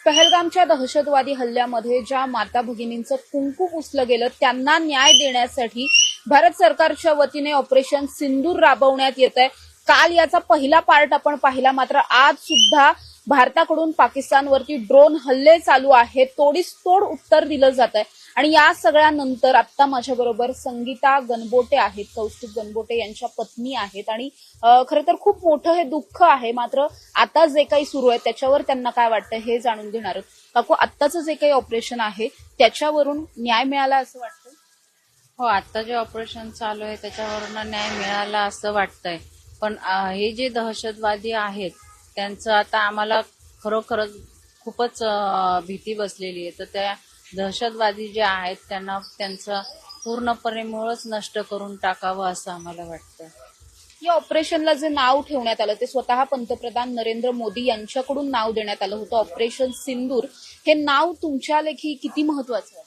पहलगामच्या दहशतवादी हल्ल्यामध्ये ज्या माता भगिनींचं कुंकू पुसलं गेलं त्यांना न्याय देण्यासाठी भारत सरकारच्या वतीने ऑपरेशन सिंदूर राबवण्यात येत आहे। काल याचा पहिला पार्ट आपण पाहिला, मात्र आज सुद्धा भारताकडून पाकिस्तानवरती ड्रोन हल्ले चालू आहेत, तोडीस तोड उत्तर दिलं जात आहे। आणि या सगळ्यानंतर आता माझ्याबरोबर संगीता गणबोटे आहेत, कौस्तुभ गणबोटे यांच्या पत्नी आहेत। आणि खरं तर खूप मोठं हे दुःख आहे, मात्र आता जे काही सुरू आहे त्याच्यावर त्यांना काय वाटतं हे जाणून घेणार आहोत। काकू, आत्ताचं जे काही ऑपरेशन आहे त्याच्यावरून न्याय मिळाला असं वाटतं? हो, आता जे ऑपरेशन चालू आहे त्याच्यावरून न्याय मिळाला असं वाटतंय, पण हे जे दहशतवादी आहेत त्यांचं आता आम्हाला खरोखरच खूपच भीती बसलेली आहे। तर त्या दहशतवादी जे आहेत त्यांना त्यांचं पूर्णपणे मूळच नष्ट करून टाकावं असं आम्हाला वाटतं। या ऑपरेशनला जे नाव ठेवण्यात आलं ते स्वतः पंतप्रधान नरेंद्र मोदी यांच्याकडून नाव देण्यात आलं होतं, ऑपरेशन सिंदूर। हे नाव तुमच्या लेखी किती महत्वाचं आहे?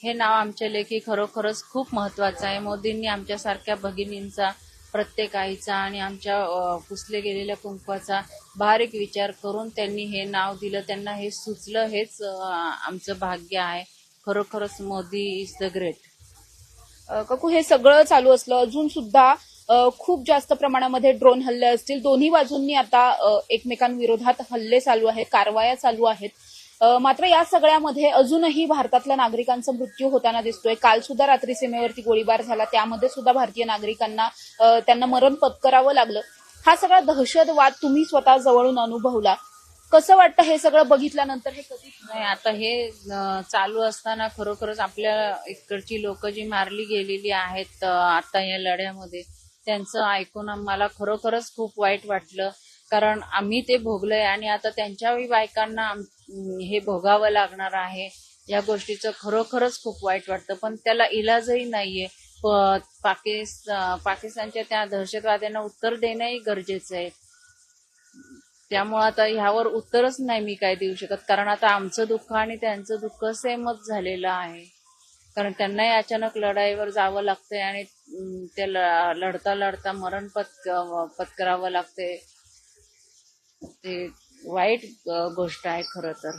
हे नाव आमच्या लेखी खरोखरच खूप महत्वाचं आहे। मोदींनी आमच्यासारख्या भगिनींचा, प्रत्येक आईचा आणि आमच्या पुसले गेलेल्या कुंकवाचा बारीक विचार करून त्यांनी हे नाव दिलं, त्यांना हे सुचलं, हेच आमचं भाग्य आहे। खरोखरच मोदी इज द ग्रेट। काकू, हे सगळं चालू असलं अजून सुद्धा खूप जास्त प्रमाणामध्ये ड्रोन हल्ले असतील, दोन्ही बाजूंनी आता एकमेकांविरोधात हल्ले चालू आहेत, कारवाया चालू आहेत। मात्र या सगळ्यामध्ये अजूनही भारतातल्या नागरिकांचा मृत्यू होताना दिसतोय। काल सुद्धा रात्री सीमेवरती गोळीबार झाला, त्यामध्ये सुद्धा भारतीय नागरिकांना त्यांना मरण पत्करावं लागलं। हा सगळा दहशतवाद तुम्ही स्वतः जवळून अनुभवला, कसं वाटतं हे सगळं बघितल्यानंतर? हे कधी नाही, आता हे चालू असताना खरोखरच आपल्या इकडची लोक जी मारली गेलेली आहेत आता या लढ्यामध्ये, त्यांचं ऐकून मला खरोखरच खूप वाईट वाटलं, कारण आम्ही ते भोगलंय आणि आता त्यांच्याही बायकांना हे भोगावं लागणार आहे। या गोष्टीचं खरोखरच खूप वाईट वाटतं, पण त्याला इलाजही नाहीये। पाकिस्तानच्या त्या दहशतवाद्यांना उत्तर देणंही गरजेचं आहे। त्यामुळे आता ह्यावर उत्तरच नाही मी काय देऊ शकत, कारण आता आमचं दुःख आणि त्यांचं दुःख सेमच झालेलं आहे। कारण त्यांनाही अचानक लढाईवर जावं लागतंय आणि ते लढता लढता मरण पत्करावं लागतंय। ते वाईट गोष्ट आहे खरं तर।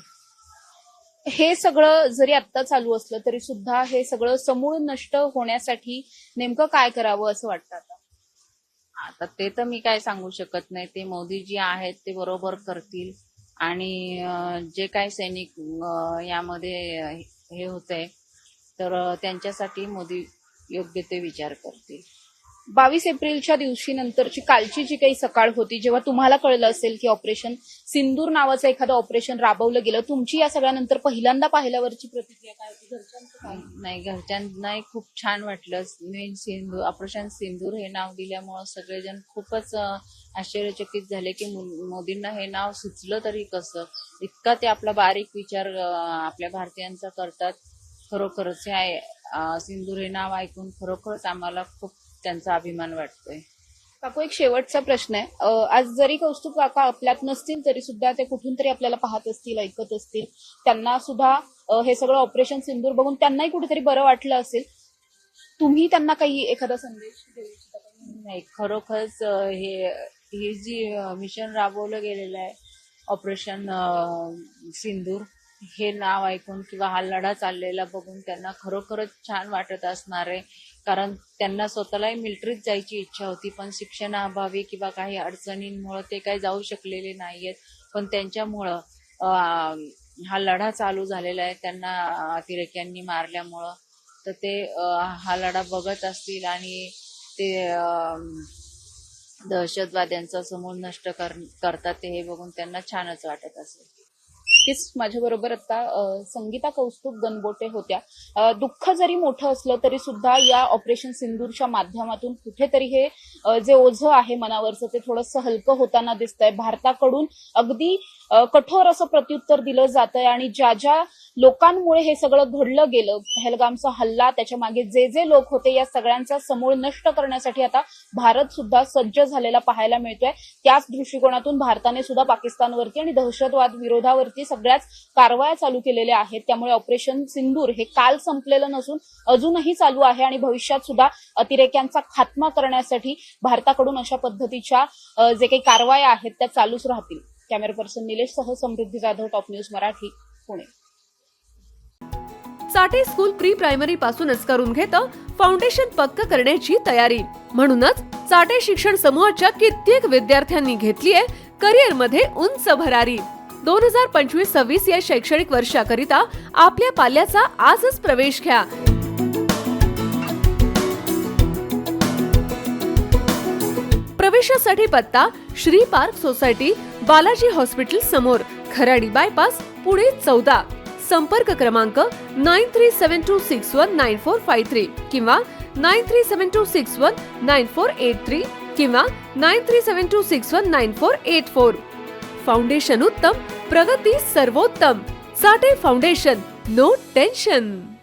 हे सगळं जरी आत्ता चालू असलं तरी सुद्धा हे सगळं समूळ नष्ट होण्यासाठी नेमकं काय करावं असं वाटतं आता? आता ते तर मी काय सांगू शकत नाही, ते मोदीजी आहेत ते बरोबर करतील आणि जे काही सैनिक यामध्ये हे होतंय तर त्यांच्यासाठी मोदी योग्य ते विचार करतील। 22 एप्रिलच्या दिवशी नंतरची कालची जी काही सकाळ होती, जेव्हा तुम्हाला कळलं असेल की ऑपरेशन सिंदूर नावाचं एखादं ऑपरेशन राबवलं गेलं, तुमची या सगळ्यानंतर पहिल्यांदा पाहिल्यावरची प्रतिक्रिया काय होती? घरच्यांचं काय? नाही, घरच्यांनाही खूप छान वाटलं। मी सिंदूर, ऑपरेशन सिंदूर हे नाव दिल्यामुळं सगळेजण खूपच आश्चर्यचकित झाले की मोदींना हे नाव सुचलं तरी कसं, इतका ते आपला बारीक विचार आपल्या भारतीयांचा करतात। खरोखरच हे सिंदूर हे नाव ऐकून खरोखरच आम्हाला खूप त्यांचा अभिमान वाटतोय। काकू, एक शेवटचा प्रश्न आहे। आज जरी कौस्तुभ काका आपल्यात नसतील तरी सुद्धा ते कुठून तरी आपल्याला पाहत असतील, ऐकत असतील, त्यांना सुद्धा हे सगळं ऑपरेशन सिंदूर बघून त्यांनाही कुठेतरी बरं वाटलं असेल। तुम्ही त्यांना काही एखादा संदेश देऊ इच्छिता का? नाही, खरोखरच हे जी मिशन राबवलं गेलेलं आहे ऑपरेशन सिंदूर, हे नाव ऐकून किंवा हा लढा चाललेला बघून त्यांना खरोखरच छान वाटत असणार आहे। कारण त्यांना स्वतःलाही मिलिटरीत जायची इच्छा होती, पण शिक्षणाअभावी किंवा काही अडचणींमुळे ते काही जाऊ शकलेले नाहीयेत। पण त्यांच्यामुळं हा लढा चालू झालेला आहे, त्यांना अतिरेक्यांनी मारल्यामुळं। तर ते हा लढा बघत असतील आणि ते दहशतवाद्यांचा समूळ नष्ट करतात ते हे बघून त्यांना छानच वाटत असेल। नक्कीच माझ्याबरोबर आता संगीता कौस्तुभ गणबोटे होत्या। दुःख जरी मोठं असलं तरी सुद्धा या ऑपरेशन सिंदूरच्या माध्यमातून कुठेतरी हे जे ओझं आहे मनावरचं ते थोडंसं हलकं होताना दिसतंय। भारताकडून अगदी कठोर असं प्रत्युत्तर दिलं जातंय आणि ज्या ज्या लोकांमुळे हे सगळं घडलं गेलं, पहलगामचा हल्ला, त्याच्या मागे जे जे लोक होते, या सगळ्यांचा समूळ नष्ट करण्यासाठी आता भारत सुद्धा सज्ज झालेला पाहायला मिळतोय। त्याच दृष्टिकोनातून भारताने सुद्धा पाकिस्तानवरती आणि दहशतवाद विरोधावरती सगळ्याच कारवाया चालू केलेल्या आहेत। त्यामुळे ऑपरेशन सिंदूर हे काल संपलेलं नसून अजूनही चालू आहे आणि भविष्यात सुद्धा अतिरेक्यांचा खात्मा करण्यासाठी भारताकडून अशा पद्धतीच्या जे काही कारवाया आहेत त्या चालूच राहतील। कॅमेरा पर्सन निलेश सह Samruddhi Jadhav, top news Marathi, Pune. Chate school pre primary पासूनच करून घेतं फाउंडेशन पक्क करण्याची तयारी. म्हणूनच चाटे शिक्षण समूहाच्या कित्येक विद्यार्थ्यांनी घेतलीये करिअर मध्ये उंच भरारी. 2025-26 या शैक्षणिक वर्षाकरिता आपल्या पाल्याचा आजच प्रवेश घ्या. प्रवेशासाठी पत्ता Shri park society, Balaji hospital समोर, खराडी बायपास, पुणे 14. संपर्क क्रमांक 9372619453 किंवा 9372619483 किंवा 9372619484. फाउंडेशन उत्तम, प्रगती सर्वोत्तम. Chate foundation, no tension.